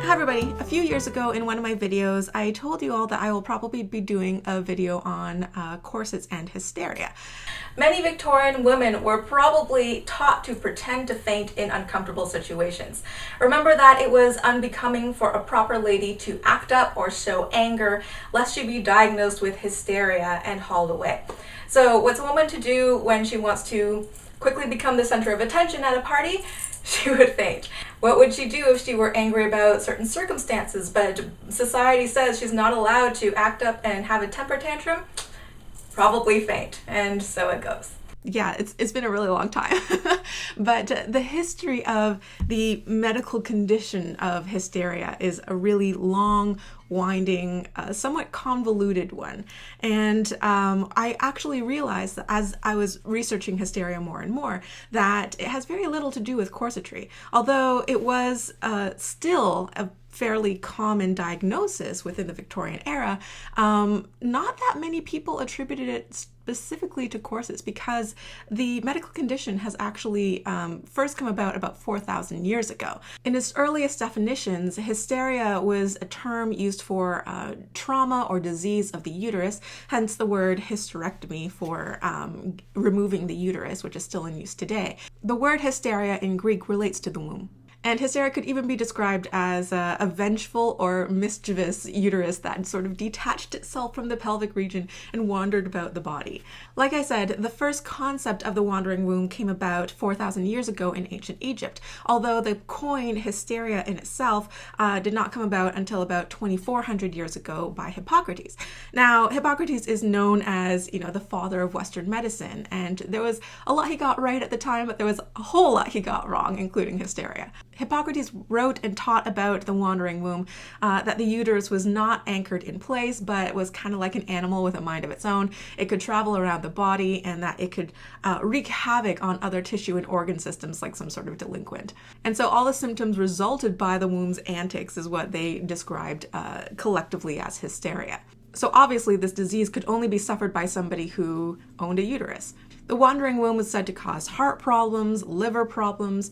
Hi everybody! A few years ago in one of my videos, I told you all that I will probably be doing a video on corsets and hysteria. Many Victorian women were probably taught to pretend to faint in uncomfortable situations. Remember that it was unbecoming for a proper lady to act up or show anger, lest she be diagnosed with hysteria and hauled away. So what's a woman to do when she wants to quickly become the center of attention at a party? She would faint. What would she do if she were angry about certain circumstances, but society says she's not allowed to act up and have a temper tantrum? Probably faint, and so it goes. Yeah, it's been a really long time. But the history of the medical condition of hysteria is a really long, winding, somewhat convoluted one. And I actually realized that as I was researching hysteria more and more, that it has very little to do with corsetry. Although it was still a fairly common diagnosis within the Victorian era, not that many people attributed it specifically to corsets because the medical condition has actually first come about 4,000 years ago. In its earliest definitions, hysteria was a term used for trauma or disease of the uterus, hence the word hysterectomy for removing the uterus, which is still in use today. The word hysteria in Greek relates to the womb. And hysteria could even be described as a vengeful or mischievous uterus that sort of detached itself from the pelvic region and wandered about the body. Like I said, the first concept of the wandering womb came about 4,000 years ago in ancient Egypt, although the coin hysteria in itself did not come about until about 2,400 years ago by Hippocrates. Now, Hippocrates is known as, the father of Western medicine, and there was a lot he got right at the time, but there was a whole lot he got wrong, including hysteria. Hippocrates wrote and taught about the wandering womb, that the uterus was not anchored in place, but it was kind of like an animal with a mind of its own. It could travel around the body and that it could wreak havoc on other tissue and organ systems like some sort of delinquent. And so all the symptoms resulted by the womb's antics is what they described collectively as hysteria. So obviously this disease could only be suffered by somebody who owned a uterus. The wandering womb was said to cause heart problems, liver problems,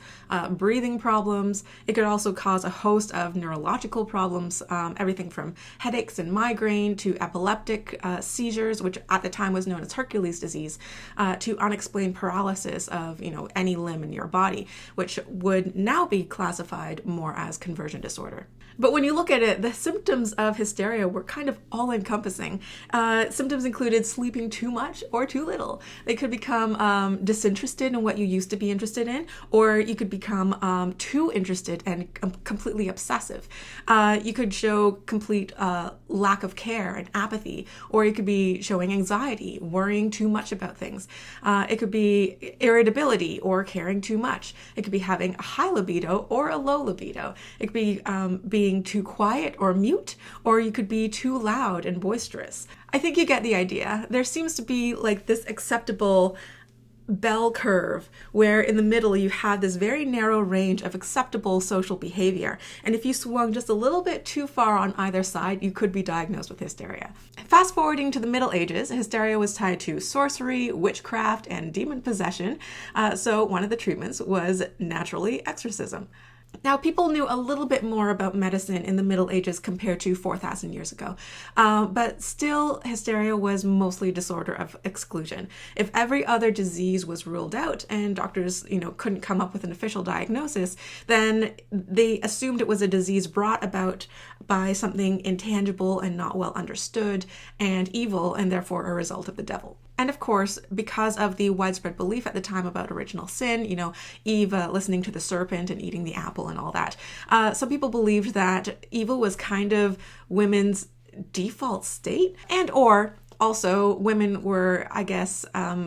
breathing problems. It could also cause a host of neurological problems, everything from headaches and migraine to epileptic seizures, which at the time was known as Hercules disease, to unexplained paralysis of any limb in your body, which would now be classified more as conversion disorder. But when you look at it, the symptoms of hysteria were kind of all-encompassing. Symptoms included sleeping too much or too little. They could become disinterested in what you used to be interested in, or you could become too interested and completely obsessive. You could show complete lack of care and apathy, or you could be showing anxiety, worrying too much about things. It could be irritability or caring too much. It could be having a high libido or a low libido. It could be being too quiet or mute, or you could be too loud and boisterous. I think you get the idea. There seems to be like this acceptable bell curve where in the middle you have this very narrow range of acceptable social behavior, and if you swung just a little bit too far on either side, you could be diagnosed with hysteria. Fast forwarding to the Middle Ages, hysteria was tied to sorcery, witchcraft, and demon possession, so one of the treatments was naturally exorcism. Now, people knew a little bit more about medicine in the Middle Ages compared to 4,000 years ago, but still hysteria was mostly a disorder of exclusion. If every other disease was ruled out and doctors, couldn't come up with an official diagnosis, then they assumed it was a disease brought about by something intangible and not well understood and evil, and therefore a result of the devil. And of course, because of the widespread belief at the time about original sin, Eve listening to the serpent and eating the apple and all that, some people believed that evil was kind of women's default state, and or also women were, I guess,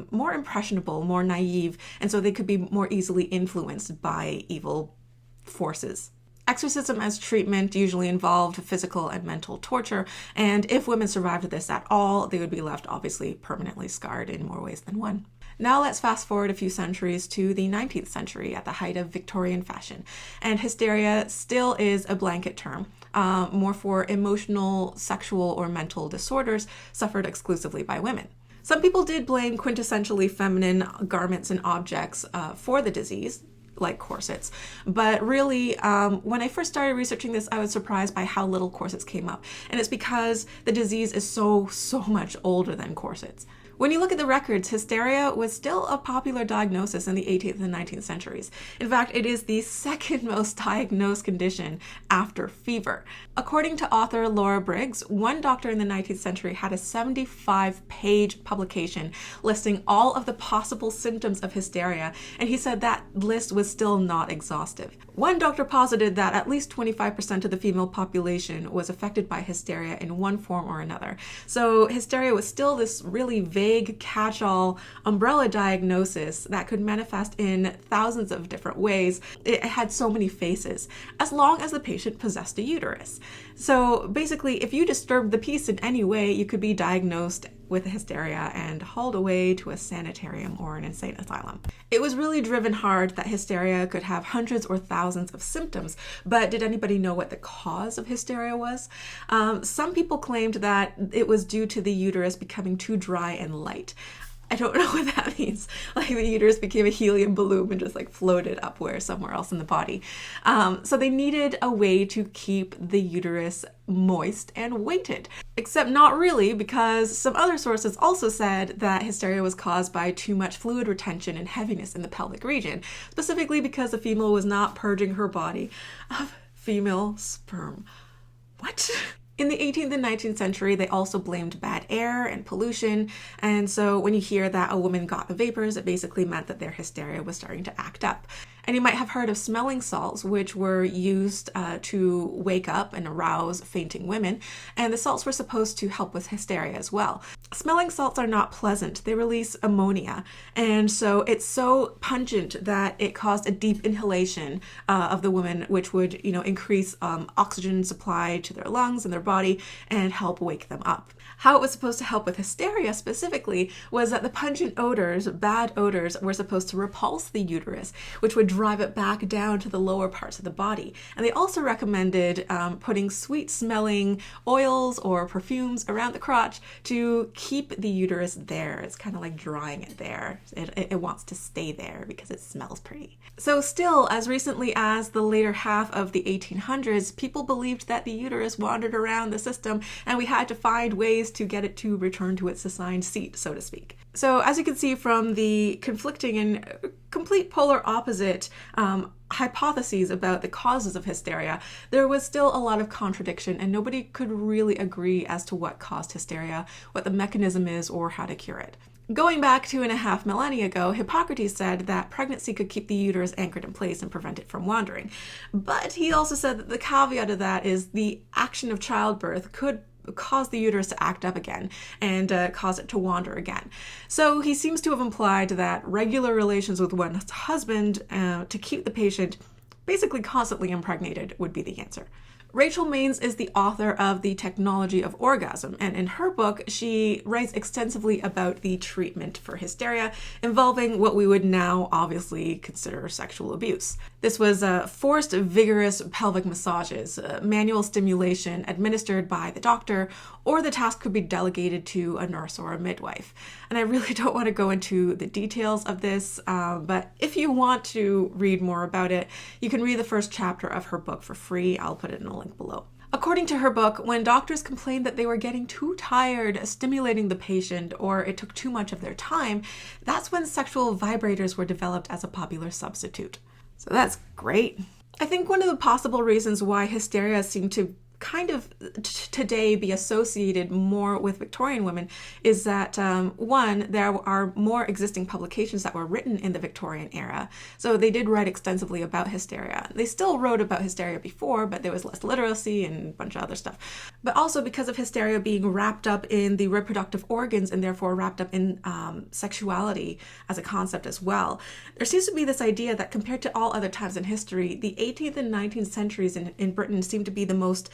more impressionable, more naive, and so they could be more easily influenced by evil forces. Exorcism as treatment usually involved physical and mental torture, and if women survived this at all, they would be left obviously permanently scarred in more ways than one. Now let's fast forward a few centuries to the 19th century at the height of Victorian fashion, and hysteria still is a blanket term, more for emotional, sexual, or mental disorders suffered exclusively by women. Some people did blame quintessentially feminine garments and objects for the disease, like corsets. But really, when I first started researching this, I was surprised by how little corsets came up. And it's because the disease is so much older than corsets. When you look at the records, hysteria was still a popular diagnosis in the 18th and 19th centuries. In fact, it is the second most diagnosed condition after fever. According to author Laura Briggs, one doctor in the 19th century had a 75-page publication listing all of the possible symptoms of hysteria, and he said that list was still not exhaustive. One doctor posited that at least 25% of the female population was affected by hysteria in one form or another. So hysteria was still this really vague catch-all umbrella diagnosis that could manifest in thousands of different ways. It had so many faces, as long as the patient possessed a uterus. So basically, if you disturbed the peace in any way, you could be diagnosed with hysteria and hauled away to a sanitarium or an insane asylum. It was really driven hard that hysteria could have hundreds or thousands of symptoms, but did anybody know what the cause of hysteria was? Some people claimed that it was due to the uterus becoming too dry and light. I don't know what that means. Like the uterus became a helium balloon and just like floated upward somewhere else in the body. So they needed a way to keep the uterus moist and weighted. Except not really, because some other sources also said that hysteria was caused by too much fluid retention and heaviness in the pelvic region, specifically because the female was not purging her body of female sperm. What? In the 18th and 19th century, they also blamed bad air and pollution, and so when you hear that a woman got the vapors, it basically meant that their hysteria was starting to act up. And you might have heard of smelling salts, which were used to wake up and arouse fainting women, and the salts were supposed to help with hysteria as well. Smelling salts are not pleasant. They release ammonia, and so it's so pungent that it caused a deep inhalation of the woman, which would, increase oxygen supply to their lungs and their body and help wake them up. How it was supposed to help with hysteria specifically was that the pungent odors, bad odors, were supposed to repulse the uterus, which would drive it back down to the lower parts of the body. And they also recommended putting sweet-smelling oils or perfumes around the crotch to keep the uterus there. It's kind of like drying it there. It wants to stay there because it smells pretty. So still, as recently as the later half of the 1800s, people believed that the uterus wandered around the system and we had to find ways to get it to return to its assigned seat, so to speak. So as you can see from the conflicting and complete polar opposite hypotheses about the causes of hysteria, there was still a lot of contradiction and nobody could really agree as to what caused hysteria, what the mechanism is, or how to cure it. Going back 2.5 millennia ago, Hippocrates said that pregnancy could keep the uterus anchored in place and prevent it from wandering. But he also said that the caveat of that is the action of childbirth could cause the uterus to act up again and cause it to wander again. So he seems to have implied that regular relations with one's husband to keep the patient basically constantly impregnated would be the answer. Rachel Maines is the author of The Technology of Orgasm, and in her book, she writes extensively about the treatment for hysteria involving what we would now obviously consider sexual abuse. This was forced, vigorous pelvic massages, manual stimulation administered by the doctor, or the task could be delegated to a nurse or a midwife. And I really don't want to go into the details of this, but if you want to read more about it, you can read the first chapter of her book for free. I'll put it in a link below. According to her book, when doctors complained that they were getting too tired stimulating the patient or it took too much of their time, that's when sexual vibrators were developed as a popular substitute. So that's great. I think one of the possible reasons why hysteria seemed to kind of today be associated more with Victorian women is that one, there are more existing publications that were written in the Victorian era. So they did write extensively about hysteria. They still wrote about hysteria before, but there was less literacy and a bunch of other stuff. But also because of hysteria being wrapped up in the reproductive organs and therefore wrapped up in sexuality as a concept as well, there seems to be this idea that compared to all other times in history, the 18th and 19th centuries in Britain seem to be the most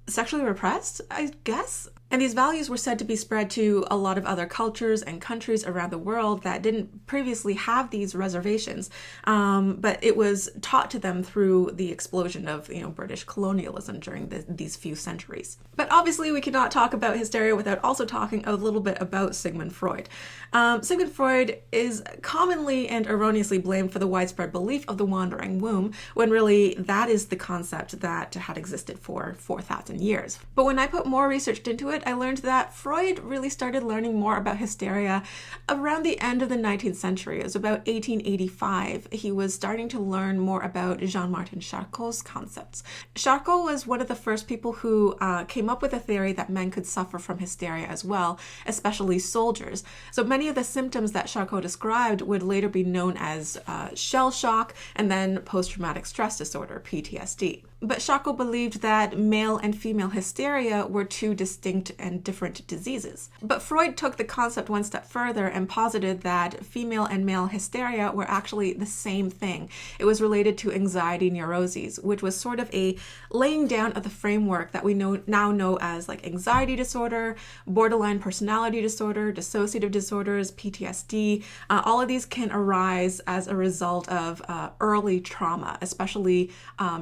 sexually repressed, I guess. And these values were said to be spread to a lot of other cultures and countries around the world that didn't previously have these reservations. But it was taught to them through the explosion of, British colonialism during these few centuries. But obviously we cannot talk about hysteria without also talking a little bit about Sigmund Freud. Sigmund Freud is commonly and erroneously blamed for the widespread belief of the wandering womb, when really that is the concept that had existed for 4,000 years. But when I put more research into it, I learned that Freud really started learning more about hysteria around the end of the 19th century. It was about 1885. He was starting to learn more about Jean-Martin Charcot's concepts. Charcot was one of the first people who came up with a theory that men could suffer from hysteria as well, especially soldiers. So many of the symptoms that Charcot described would later be known as shell shock and then post-traumatic stress disorder, PTSD. But Charcot believed that male and female hysteria were two distinct and different diseases. But Freud took the concept one step further and posited that female and male hysteria were actually the same thing. It was related to anxiety neuroses, which was sort of a laying down of the framework that we now know as like anxiety disorder, borderline personality disorder, dissociative disorders, PTSD. All of these can arise as a result of early trauma, especially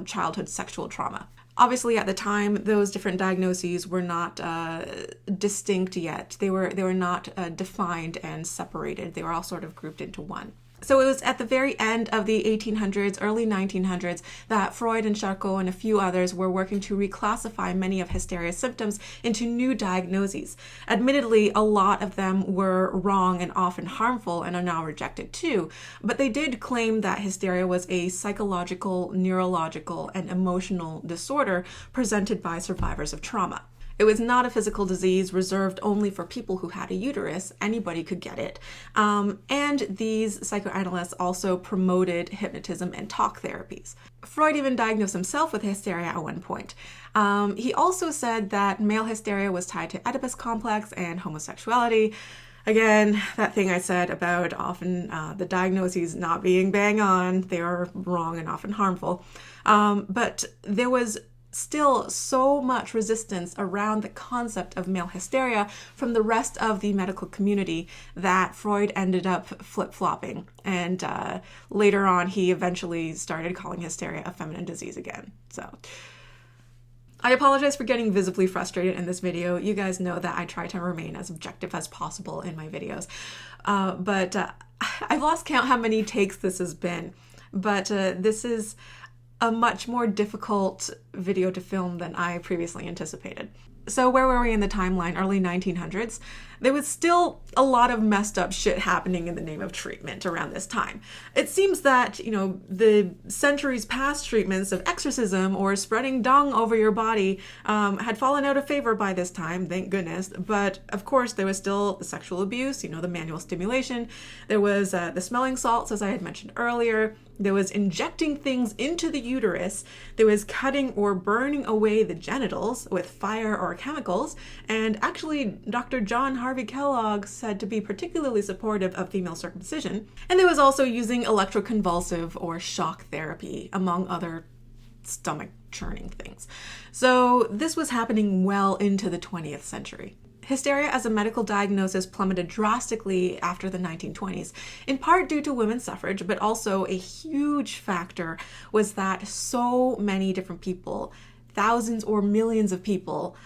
childhood sexual trauma. Obviously, at the time, those different diagnoses were not distinct yet. They were not defined and separated. They were all sort of grouped into one. So it was at the very end of the 1800s, early 1900s, that Freud and Charcot and a few others were working to reclassify many of hysteria's symptoms into new diagnoses. Admittedly, a lot of them were wrong and often harmful and are now rejected too, but they did claim that hysteria was a psychological, neurological, and emotional disorder presented by survivors of trauma. It was not a physical disease reserved only for people who had a uterus. Anybody could get it. And these psychoanalysts also promoted hypnotism and talk therapies. Freud even diagnosed himself with hysteria at one point. He also said that male hysteria was tied to Oedipus complex and homosexuality. Again, that thing I said about often the diagnoses not being bang on, they are wrong and often harmful. But there was still so much resistance around the concept of male hysteria from the rest of the medical community that Freud ended up flip-flopping. And later on, he eventually started calling hysteria a feminine disease again. So I apologize for getting visibly frustrated in this video. You guys know that I try to remain as objective as possible in my videos. But I've lost count how many takes this has been. But this is a much more difficult video to film than I previously anticipated. So where were we in the timeline? Early 1900s. There was still a lot of messed up shit happening in the name of treatment around this time. It seems that, the centuries past treatments of exorcism or spreading dung over your body had fallen out of favor by this time, thank goodness. But of course, there was still the sexual abuse, the manual stimulation. There was the smelling salts, as I had mentioned earlier. There was injecting things into the uterus. There was cutting or burning away the genitals with fire or chemicals. And actually, Dr. John Harvey Kellogg said to be particularly supportive of female circumcision. And there was also using electroconvulsive or shock therapy, among other stomach churning things. So this was happening well into the 20th century. Hysteria as a medical diagnosis plummeted drastically after the 1920s, in part due to women's suffrage, but also a huge factor was that so many different people, thousands or millions of people,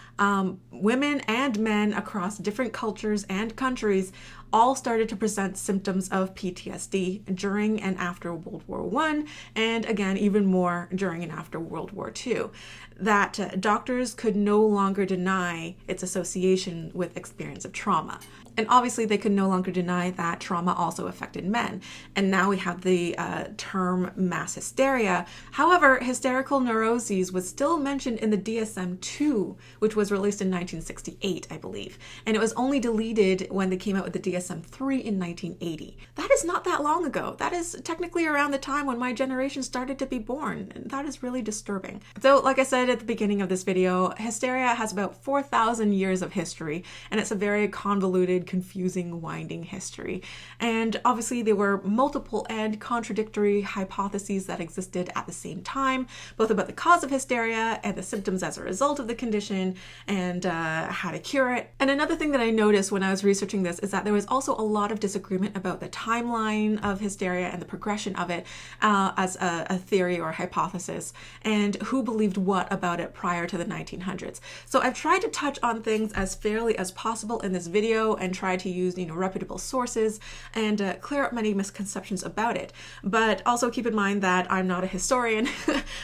women and men across different cultures and countries, all started to present symptoms of PTSD during and after World War I, and again, even more during and after World War II, that doctors could no longer deny its association with experience of trauma. And obviously they could no longer deny that trauma also affected men. And now we have the term mass hysteria. However, hysterical neuroses was still mentioned in the DSM-2, which was released in 1968, I believe. And it was only deleted when they came out with the DSM-3 in 1980. That is not that long ago. That is technically around the time when my generation started to be born, and that is really disturbing. So like I said at the beginning of this video, hysteria has about 4,000 years of history, and it's a very convoluted, confusing, winding history. And obviously there were multiple and contradictory hypotheses that existed at the same time, both about the cause of hysteria and the symptoms as a result of the condition, and how to cure it. And another thing that I noticed when I was researching this is that there was also a lot of disagreement about the timeline of hysteria and the progression of it as a theory or hypothesis, and who believed what about it prior to the 1900s. So I've tried to touch on things as fairly as possible in this video and try to use, reputable sources and clear up many misconceptions about it. But also keep in mind that I'm not a historian.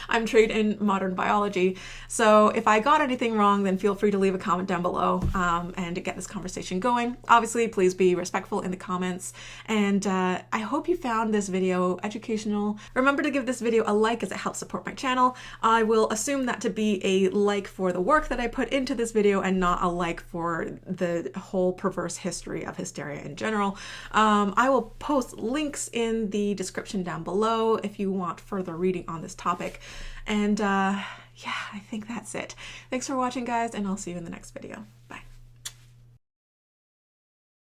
I'm trained in modern biology. So if I got anything wrong, then feel free to leave a comment down below and get this conversation going. Obviously, please be respectful in the comments. And I hope you found this video educational. Remember to give this video a like as it helps support my channel. I will assume that to be a like for the work that I put into this video and not a like for the whole perverse history of hysteria in general. I will post links in the description down below if you want further reading on this topic. And yeah, I think that's it. Thanks for watching, guys, and I'll see you in the next video. Bye.